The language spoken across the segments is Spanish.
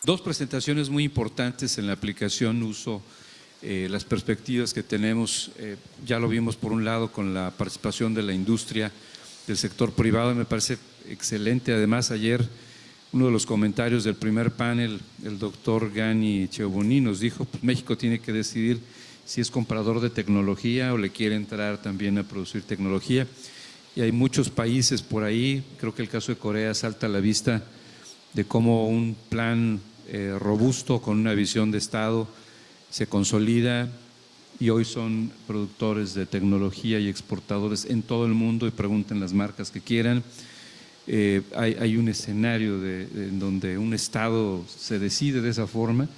dos presentaciones muy importantes en la aplicación, uso, las perspectivas que tenemos. Ya lo vimos por un lado con la participación de la industria, del sector privado, me parece excelente. Además, ayer uno de los comentarios del primer panel, el doctor Gani Cheuboni, nos dijo: pues México tiene que decidir si es comprador de tecnología o le quiere entrar también a producir tecnología. Y hay muchos países por ahí, creo que el caso de Corea salta a la vista de cómo un plan robusto con una visión de Estado se consolida y hoy son productores de tecnología y exportadores en todo el mundo, y pregunten las marcas que quieran. Hay un escenario en donde un Estado se decide de esa forma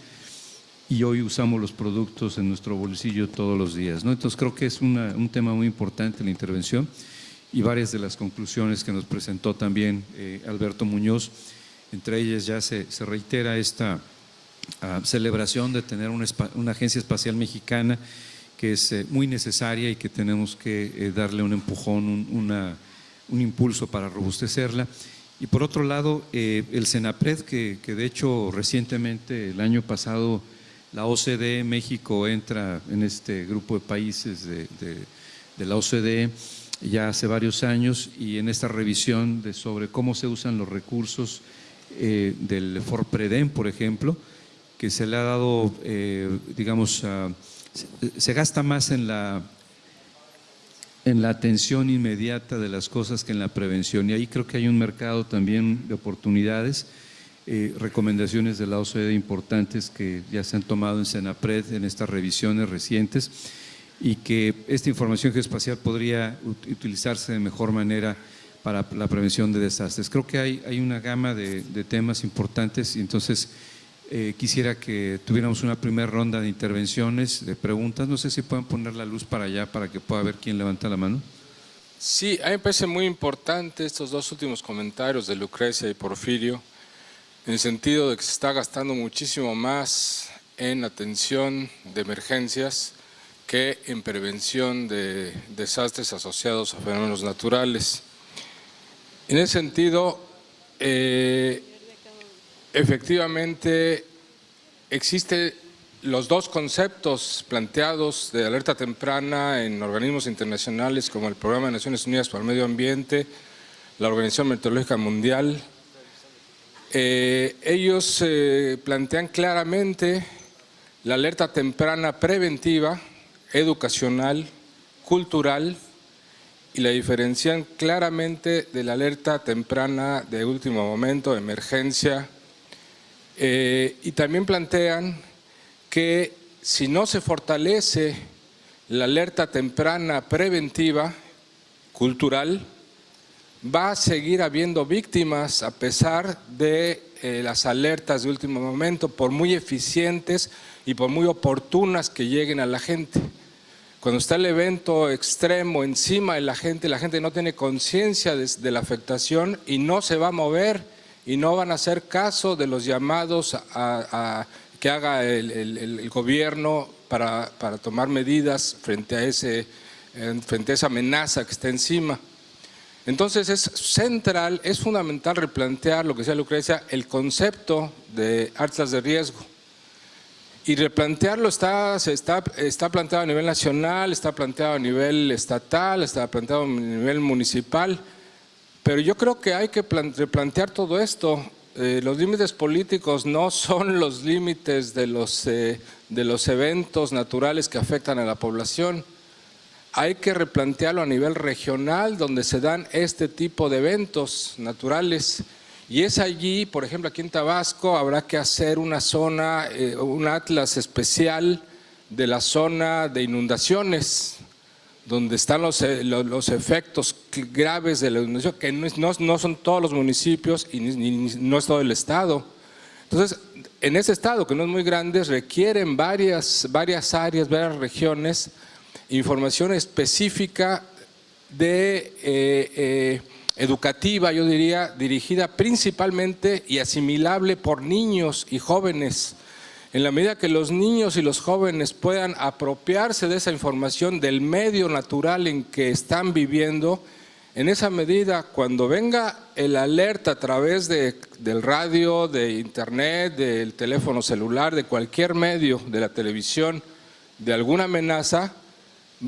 y hoy usamos los productos en nuestro bolsillo todos los días, ¿no? Entonces creo que es un tema muy importante la intervención y varias de las conclusiones que nos presentó también Alberto Muñoz. Entre ellas ya se reitera esta celebración de tener una agencia espacial mexicana que es muy necesaria y que tenemos que darle un empujón, un impulso para robustecerla. Y por otro lado, el CENAPRED, que de hecho recientemente, el año pasado, la OCDE, México entra en este grupo de países de la OCDE ya hace varios años, y en esta revisión sobre cómo se usan los recursos del FORPREDEM, por ejemplo, que se le ha dado, digamos, se gasta más en la atención inmediata de las cosas que en la prevención, y ahí creo que hay un mercado también de oportunidades. Recomendaciones de la OCDE importantes que ya se han tomado en CENAPRED en estas revisiones recientes, y que esta información geoespacial podría utilizarse de mejor manera para la prevención de desastres. Creo que hay una gama de temas importantes, y entonces quisiera que tuviéramos una primera ronda de intervenciones, de preguntas. No sé si pueden poner la luz para allá para que pueda ver quién levanta la mano. Sí, a mí me parece muy importante estos dos últimos comentarios de Lucrecia y Porfirio, en el sentido de que se está gastando muchísimo más en atención de emergencias que en prevención de desastres asociados a fenómenos naturales. En ese sentido, efectivamente, existen los dos conceptos planteados de alerta temprana en organismos internacionales como el Programa de Naciones Unidas para el Medio Ambiente, la Organización Meteorológica Mundial. Ellos plantean claramente la alerta temprana preventiva, educacional, cultural, y la diferencian claramente de la alerta temprana de último momento, emergencia. Y también plantean que si no se fortalece la alerta temprana preventiva, cultural, va a seguir habiendo víctimas a pesar de las alertas de último momento, por muy eficientes y por muy oportunas que lleguen a la gente. Cuando está el evento extremo encima de la gente no tiene conciencia de la afectación y no se va a mover y no van a hacer caso de los llamados a que haga el gobierno para tomar medidas frente a esa amenaza que está encima. Entonces es central, es fundamental replantear lo que decía Lucrecia, el concepto de alertas de riesgo. Y replantearlo está planteado a nivel nacional, está planteado a nivel estatal, está planteado a nivel municipal, pero yo creo que hay que replantear todo esto. Los límites políticos no son los límites de los eventos naturales que afectan a la población. Hay que replantearlo a nivel regional, donde se dan este tipo de eventos naturales. Y es allí, por ejemplo, aquí en Tabasco, habrá que hacer una zona, un atlas especial de la zona de inundaciones, donde están los efectos graves de la inundación, que no son todos los municipios y no es todo el estado. Entonces, en ese estado, que no es muy grande, requieren varias áreas, varias regiones, información específica educativa, yo diría, dirigida principalmente y asimilable por niños y jóvenes. En la medida que los niños y los jóvenes puedan apropiarse de esa información del medio natural en que están viviendo, En esa medida, cuando venga el alerta a través del radio, de internet, del teléfono celular, de cualquier medio, de la televisión, de alguna amenaza,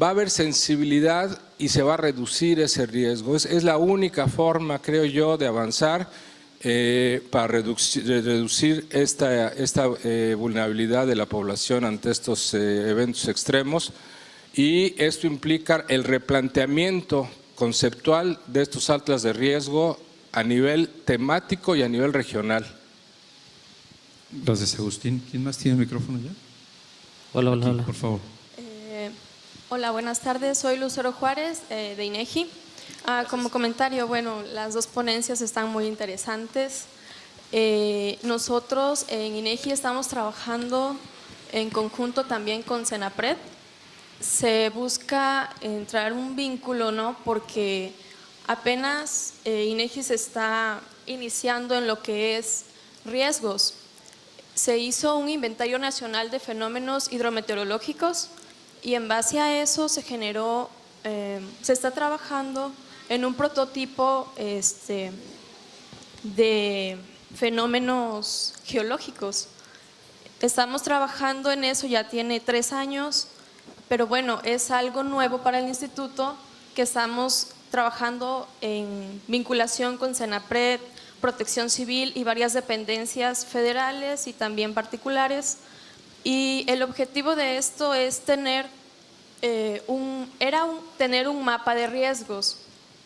va a haber sensibilidad y se va a reducir ese riesgo. Es la única forma, creo yo, de avanzar para reducir esta vulnerabilidad de la población ante estos eventos extremos, y esto implica el replanteamiento conceptual de estos atlas de riesgo a nivel temático y a nivel regional. Gracias, Agustín. ¿Quién más tiene el micrófono ya? Hola, Aquí, hola. por favor. Hola, buenas tardes. Soy Lucero Juárez de INEGI. Como comentario, bueno, las dos ponencias están muy interesantes. Nosotros en INEGI estamos trabajando en conjunto también con Senapred. Se busca entrar un vínculo, ¿no? Porque apenas INEGI se está iniciando en lo que es riesgos. Se hizo un inventario nacional de fenómenos hidrometeorológicos y en base a eso se generó, se está trabajando en un prototipo de fenómenos geológicos. Estamos trabajando en eso, ya tiene 3 años, pero bueno, es algo nuevo para el instituto que estamos trabajando en vinculación con Senapred, Protección Civil y varias dependencias federales y también particulares. Y el objetivo de esto es tener tener un mapa de riesgos,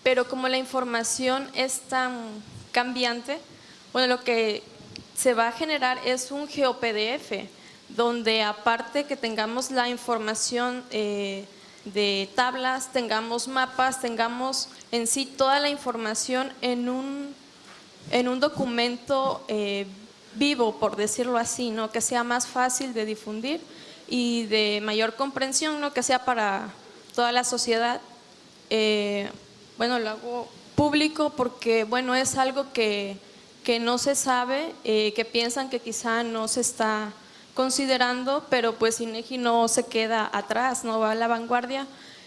pero como la información es tan cambiante, bueno, lo que se va a generar es un GeoPDF, donde aparte que tengamos la información de tablas, tengamos mapas, tengamos en sí toda la información en un documento vivo, por decirlo así, ¿no? Que sea más fácil de difundir y de mayor comprensión, ¿no? Que sea para toda la sociedad. Bueno, lo hago público porque bueno, es algo que no se sabe, que piensan que quizá no se está considerando, pero pues INEGI no se queda atrás, no va a la vanguardia,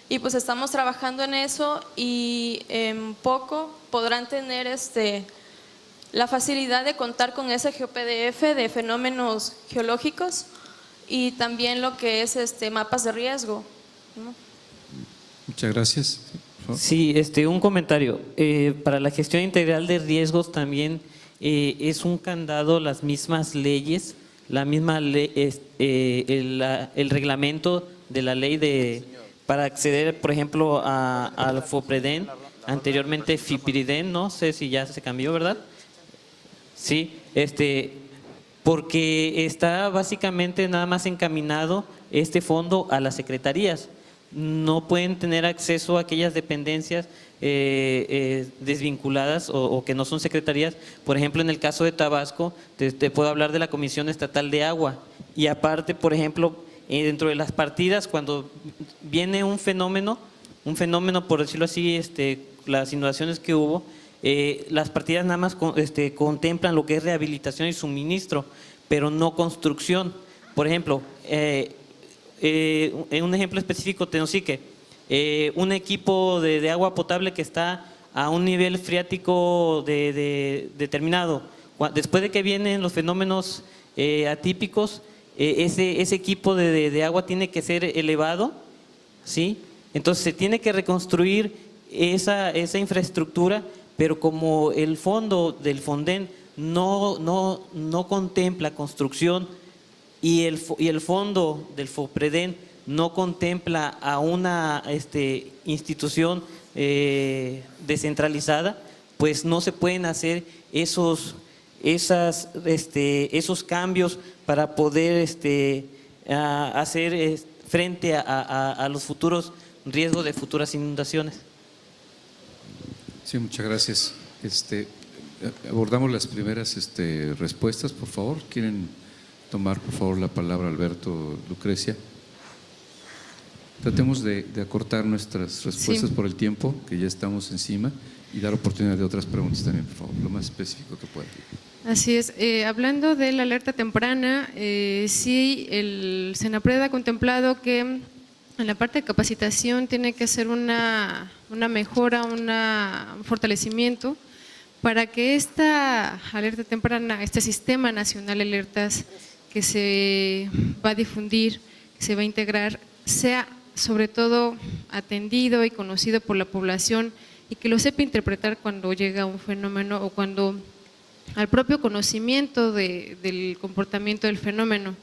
y pues estamos trabajando en eso y en poco podrán tener la facilidad de contar con ese GeoPDF de fenómenos geológicos y también lo que es mapas de riesgo, ¿no? Muchas gracias. Sí, un comentario. Para la gestión integral de riesgos también es un candado las mismas leyes, la misma ley, el reglamento de la ley para acceder, por ejemplo, al FOPREDEN, anteriormente FIPRIDEN, no sé si ya se cambió, ¿verdad? Sí, porque está básicamente nada más encaminado este fondo a las secretarías. No pueden tener acceso a aquellas dependencias desvinculadas o que no son secretarías. Por ejemplo, en el caso de Tabasco, te puedo hablar de la Comisión Estatal de Agua. Y aparte, por ejemplo, dentro de las partidas, cuando viene un fenómeno, por decirlo así, las inundaciones que hubo, las partidas nada más contemplan lo que es rehabilitación y suministro, pero no construcción. Por ejemplo, en un ejemplo específico, Tenosique, un equipo de agua potable que está a un nivel freático determinado. Después de que vienen los fenómenos atípicos, ese equipo de agua tiene que ser elevado, ¿sí? Entonces se tiene que reconstruir esa infraestructura, pero como el fondo del Fonden no contempla construcción y el fondo del FOPREDEN no contempla a una institución descentralizada, pues no se pueden hacer esos cambios para poder hacer frente a los futuros riesgos de futuras inundaciones. Sí, muchas gracias. Abordamos las primeras respuestas, por favor. ¿Quieren tomar, por favor, la palabra Alberto, Lucrecia? Tratemos de acortar nuestras respuestas por el tiempo, que ya estamos encima, y dar oportunidad de otras preguntas también, por favor, lo más específico que pueda. Así es. Hablando de la alerta temprana, sí, el Senapred ha contemplado que En la parte de capacitación tiene que ser una mejora, un fortalecimiento para que esta alerta temprana, este sistema nacional de alertas que se va a difundir, que se va a integrar, sea sobre todo atendido y conocido por la población y que lo sepa interpretar cuando llega un fenómeno o cuando al propio conocimiento del comportamiento del fenómeno.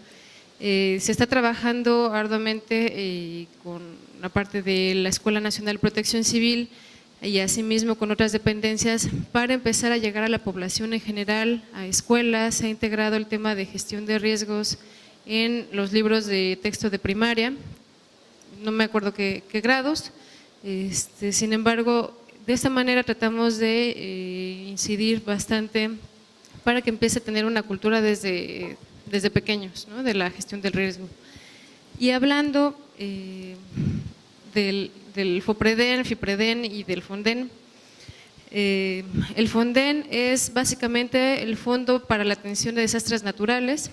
Se está trabajando arduamente con la parte de la Escuela Nacional de Protección Civil y asimismo con otras dependencias para empezar a llegar a la población en general, a escuelas. Se ha integrado el tema de gestión de riesgos en los libros de texto de primaria, no me acuerdo qué grados, sin embargo, de esta manera tratamos de incidir bastante para que empiece a tener una cultura desde pequeños, ¿no?, de la gestión del riesgo. Y hablando del FOPREDEN, FIPREDEN y del FONDEN, el FONDEN es básicamente el Fondo para la Atención de Desastres Naturales,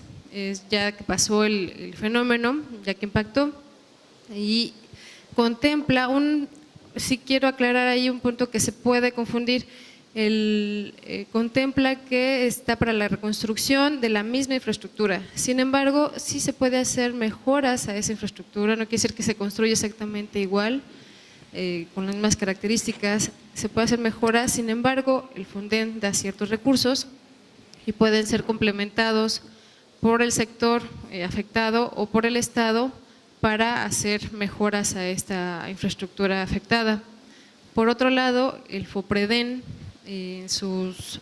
ya que pasó el fenómeno, ya que impactó, y contempla sí quiero aclarar ahí un punto que se puede confundir, contempla que está para la reconstrucción de la misma infraestructura. Sin embargo, sí se puede hacer mejoras a esa infraestructura, no quiere decir que se construya exactamente igual, con las mismas características, se puede hacer mejoras. Sin embargo, el FONDEN da ciertos recursos y pueden ser complementados por el sector afectado o por el Estado para hacer mejoras a esta infraestructura afectada. Por otro lado, el FOPREDEN en sus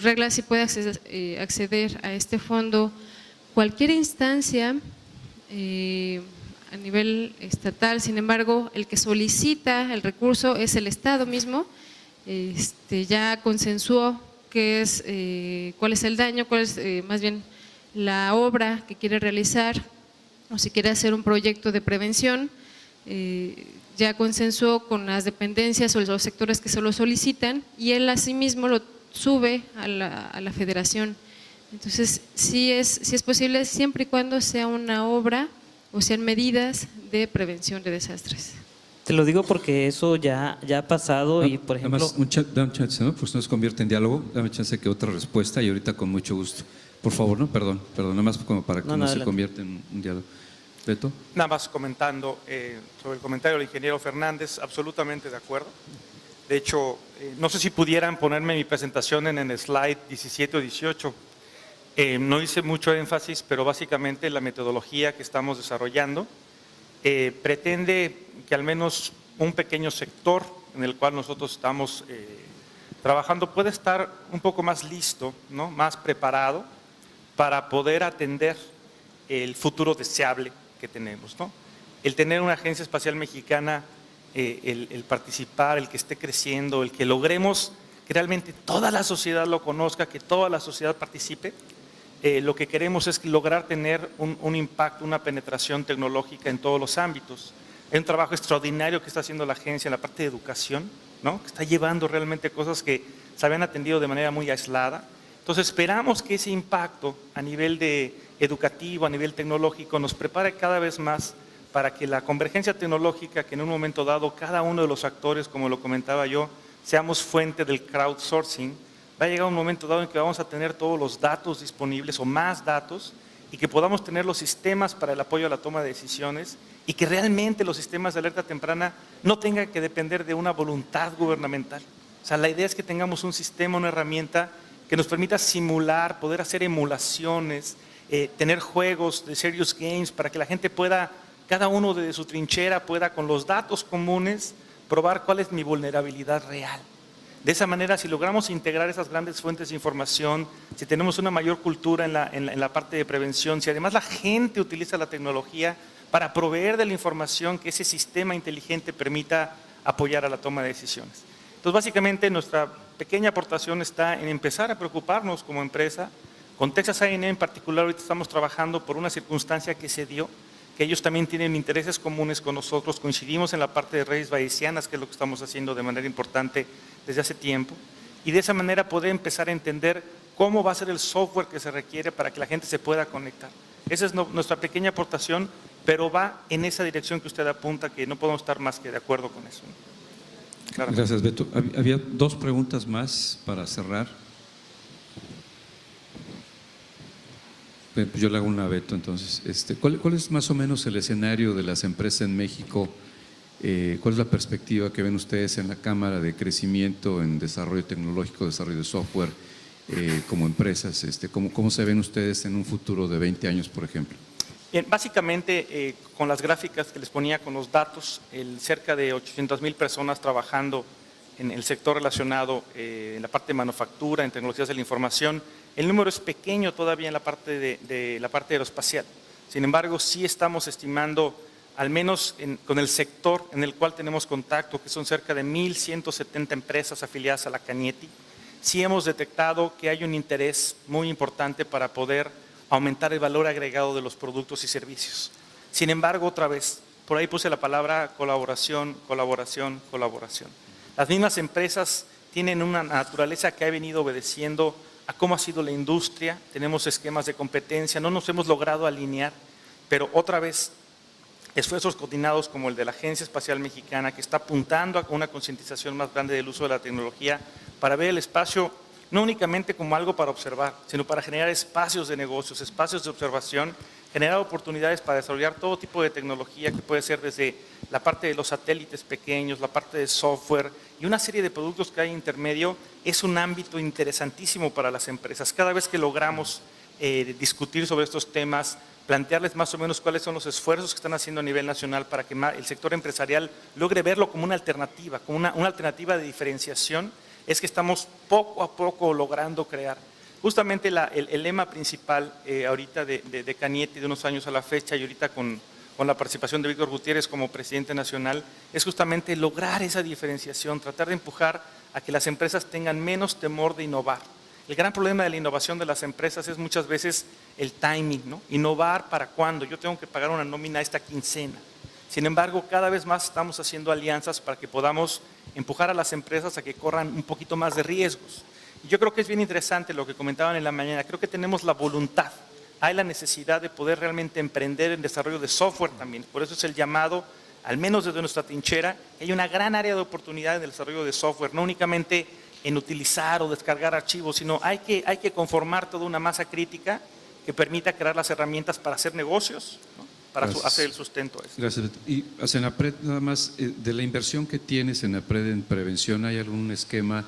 reglas sí puede acceder a este fondo cualquier instancia a nivel estatal. Sin embargo, el que solicita el recurso es el Estado mismo, ya consensuó qué es, cuál es el daño, cuál es más bien la obra que quiere realizar o si quiere hacer un proyecto de prevención, ya consensuó con las dependencias o los sectores que se lo solicitan y él asimismo lo sube a la federación. Entonces, sí es posible siempre y cuando sea una obra o sean medidas de prevención de desastres. Te lo digo porque eso ya ha pasado y, por ejemplo… Nada más, dame chance, ¿no? Pues no se convierte en diálogo, dame chance que otra respuesta y ahorita con mucho gusto. Por favor, ¿no? Perdón, nada más como para que no se convierta en un diálogo. ¿Beto? Nada más comentando sobre el comentario del ingeniero Fernández, absolutamente de acuerdo. De hecho, no sé si pudieran ponerme mi presentación en el slide 17 o 18. No hice mucho énfasis, pero básicamente la metodología que estamos desarrollando pretende que al menos un pequeño sector en el cual nosotros estamos trabajando pueda estar un poco más listo, ¿no?, más preparado para poder atender el futuro deseable que tenemos, ¿no? El tener una agencia espacial mexicana, el participar, el que esté creciendo, el que logremos que realmente toda la sociedad lo conozca, que toda la sociedad participe, lo que queremos es lograr tener un impacto, una penetración tecnológica en todos los ámbitos. Hay un trabajo extraordinario que está haciendo la agencia en la parte de educación, ¿no?, que está llevando realmente cosas que se habían atendido de manera muy aislada. Entonces esperamos que ese impacto a nivel educativo, a nivel tecnológico, nos prepare cada vez más para que la convergencia tecnológica, que en un momento dado cada uno de los actores, como lo comentaba yo, seamos fuente del crowdsourcing, va a llegar un momento dado en que vamos a tener todos los datos disponibles o más datos y que podamos tener los sistemas para el apoyo a la toma de decisiones y que realmente los sistemas de alerta temprana no tengan que depender de una voluntad gubernamental. O sea, la idea es que tengamos un sistema, una herramienta que nos permita simular, poder hacer emulaciones, tener juegos de serious games para que la gente pueda, cada uno de su trinchera pueda con los datos comunes probar cuál es mi vulnerabilidad real. De esa manera, si logramos integrar esas grandes fuentes de información, si tenemos una mayor cultura en la parte de prevención, si además la gente utiliza la tecnología para proveer de la información que ese sistema inteligente permita apoyar a la toma de decisiones. Entonces, básicamente, nuestra pequeña aportación está en empezar a preocuparnos como empresa. Con Texas A&M en particular, ahorita estamos trabajando por una circunstancia que se dio, que ellos también tienen intereses comunes con nosotros, coincidimos en la parte de redes bayesianas, que es lo que estamos haciendo de manera importante desde hace tiempo, y de esa manera poder empezar a entender cómo va a ser el software que se requiere para que la gente se pueda conectar. Esa es nuestra pequeña aportación pero va en esa dirección que usted apunta, que no podemos estar más que de acuerdo con eso. Claro. Gracias, Beto. Había dos preguntas más para cerrar. Pues yo le hago una a Beto, entonces. ¿Cuál es más o menos el escenario de las empresas en México? ¿Cuál es la perspectiva que ven ustedes en la Cámara de crecimiento en desarrollo tecnológico, desarrollo de software como empresas? ¿Cómo se ven ustedes en un futuro de 20 años, por ejemplo? Bien, básicamente, con las gráficas que les ponía, con los datos, cerca de 800,000 personas trabajando en el sector relacionado, en la parte de manufactura, en tecnologías de la información. El número es pequeño todavía en la parte de la parte aeroespacial. Sin embargo, sí estamos estimando, al menos con el sector en el cual tenemos contacto, que son cerca de 1,170 empresas afiliadas a la CANIETI, sí hemos detectado que hay un interés muy importante para poder aumentar el valor agregado de los productos y servicios. Sin embargo, otra vez, por ahí puse la palabra colaboración, colaboración, colaboración. Las mismas empresas tienen una naturaleza que ha venido obedeciendo a cómo ha sido la industria, tenemos esquemas de competencia, no nos hemos logrado alinear, pero otra vez, esfuerzos coordinados como el de la Agencia Espacial Mexicana, que está apuntando a una concientización más grande del uso de la tecnología para ver el espacio no únicamente como algo para observar, sino para generar espacios de negocios, espacios de observación, generar oportunidades para desarrollar todo tipo de tecnología que puede ser desde la parte de los satélites pequeños, la parte de software y una serie de productos que hay intermedio. Es un ámbito interesantísimo para las empresas. Cada vez que logramos discutir sobre estos temas, plantearles más o menos cuáles son los esfuerzos que están haciendo a nivel nacional para que el sector empresarial logre verlo como una alternativa, como una alternativa de diferenciación, es que estamos poco a poco logrando crear. Justamente el lema principal ahorita de CANIETI de unos años a la fecha y ahorita con la participación de Víctor Gutiérrez como presidente nacional, es justamente lograr esa diferenciación, tratar de empujar a que las empresas tengan menos temor de innovar. El gran problema de la innovación de las empresas es muchas veces el timing, ¿no? Innovar para cuándo, yo tengo que pagar una nómina esta quincena. Sin embargo, cada vez más estamos haciendo alianzas para que podamos empujar a las empresas a que corran un poquito más de riesgos. Y yo creo que es bien interesante lo que comentaban en la mañana, creo que tenemos la voluntad, hay la necesidad de poder realmente emprender en desarrollo de software también, por eso es el llamado, al menos desde nuestra trinchera, que hay una gran área de oportunidad en el desarrollo de software, no únicamente en utilizar o descargar archivos, sino hay que conformar toda una masa crítica que permita crear las herramientas para hacer negocios, ¿no? Para hacer el sustento a eso. Gracias. Y a Senapred, nada más, de la inversión que tiene Senapred en prevención, ¿hay algún esquema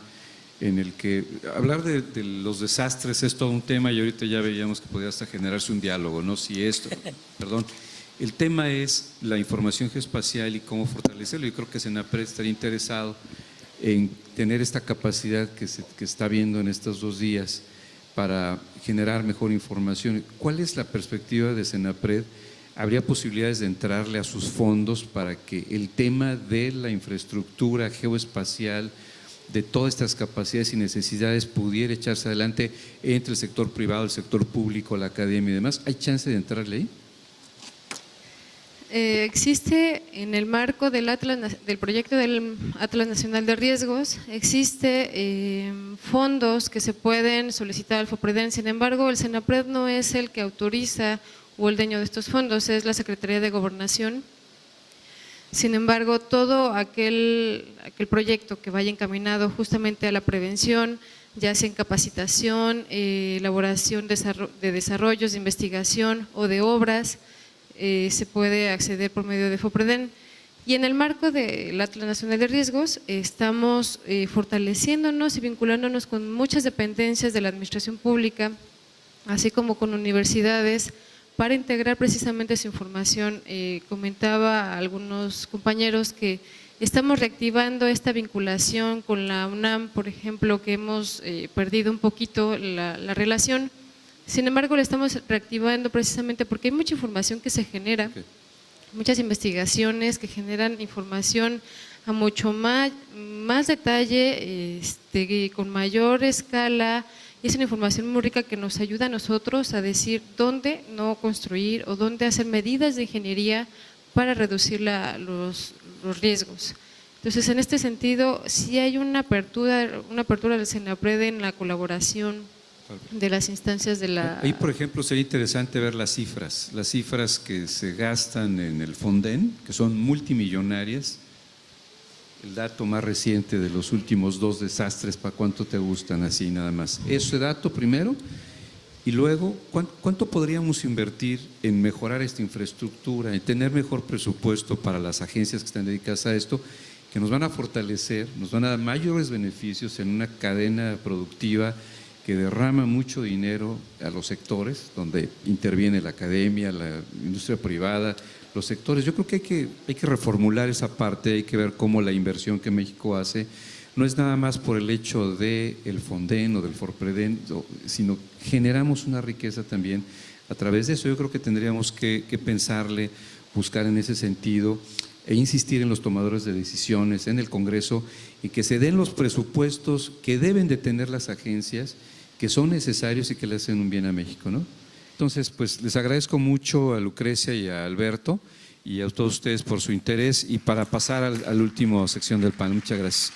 en el que hablar de los desastres es todo un tema y ahorita ya veíamos que podría hasta generarse un diálogo, ¿no? Si esto, perdón. El tema es la información geoespacial y cómo fortalecerlo. Yo creo que Senapred estaría interesado en tener esta capacidad que está viendo en estos 2 días para generar mejor información. ¿Cuál es la perspectiva de Senapred? ¿Habría posibilidades de entrarle a sus fondos para que el tema de la infraestructura geoespacial, de todas estas capacidades y necesidades pudiera echarse adelante entre el sector privado, el sector público, la academia y demás? ¿Hay chance de entrarle ahí? Existe en el marco del proyecto del Atlas Nacional de Riesgos, existe fondos que se pueden solicitar al FOPREDEN. Sin embargo, el Senapred no es el que autoriza o el dueño de estos fondos, es la Secretaría de Gobernación. Sin embargo, todo aquel proyecto que vaya encaminado justamente a la prevención, ya sea en capacitación, elaboración de desarrollos, de investigación o de obras, se puede acceder por medio de FOPREDEN. Y en el marco del Atlas Nacional de Riesgos estamos fortaleciéndonos y vinculándonos con muchas dependencias de la administración pública, así como con universidades, para integrar precisamente su información. Comentaba a algunos compañeros que estamos reactivando esta vinculación con la UNAM, por ejemplo, que hemos perdido un poquito la relación. Sin embargo, la estamos reactivando precisamente porque hay mucha información que se genera, muchas investigaciones que generan información a mucho más detalle, con mayor escala, y es una información muy rica que nos ayuda a nosotros a decir dónde no construir o dónde hacer medidas de ingeniería para reducir los riesgos. Entonces, en este sentido, sí hay una apertura del Senapred en la colaboración de las instancias de la… Ahí, por ejemplo, sería interesante ver las cifras que se gastan en el Fonden, que son multimillonarias. El dato más reciente de los últimos 2 desastres, ¿para cuánto te gustan así nada más? Ese dato primero, y luego, ¿cuánto podríamos invertir en mejorar esta infraestructura, en tener mejor presupuesto para las agencias que están dedicadas a esto, que nos van a fortalecer, nos van a dar mayores beneficios en una cadena productiva que derrama mucho dinero a los sectores donde interviene la academia, la industria privada, los sectores? Yo creo que hay que reformular esa parte, hay que ver cómo la inversión que México hace no es nada más por el hecho del Fonden o del Forpreden, sino generamos una riqueza también a través de eso. Yo creo que tendríamos que pensarle, buscar en ese sentido e insistir en los tomadores de decisiones, en el Congreso, y que se den los presupuestos que deben de tener las agencias, que son necesarios y que le hacen un bien a México, ¿no? Entonces, pues les agradezco mucho a Lucrecia y a Alberto y a todos ustedes por su interés, y para pasar a la última sección del panel. Muchas gracias.